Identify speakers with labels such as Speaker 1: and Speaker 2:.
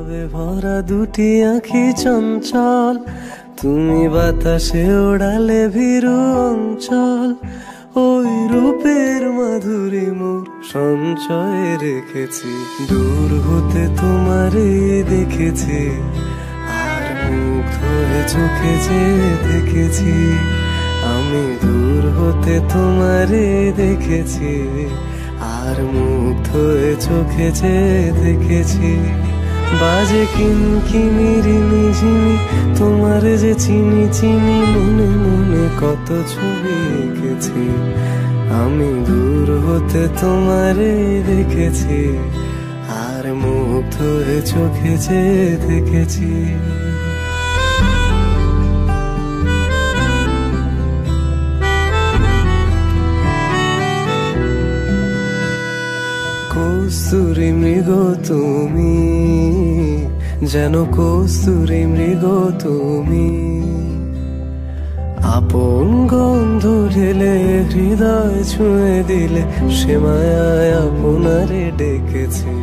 Speaker 1: ভাবে ভরা দুটি আঁখি চঞ্চল, তুমি বাতাসে ওড়ালে ভীরু অঞ্চল। ওই রূপের মাধুরী মোর সঞ্চয়ে রেখেছি, দূর হতে তোমারে দেখেছি, আর মুগ্ধ হয়ে চোখে যে দেখেছি। আমি দূর হতে তোমারে দেখেছি, আর মুগ্ধ হয়ে চোখে যে দেখেছি। বাজে কিনকিনিরি নিঝিমি, তোমার যে চিনি চিনি, মনে মনে কত ছবি এঁকেছি। আমি দূর হতে তোমারে দেখেছি, আর মুগ্ধ হয়ে চোখে যে দেখেছি। কস্তুরী মৃগ তুমি, যেন কস্তুরী মৃগ তুমি, আপন গন্ধ ঢেলে হৃদয় ছুঁয়ে দিলে, সে মায়ায় আপনারে ডেকেছি।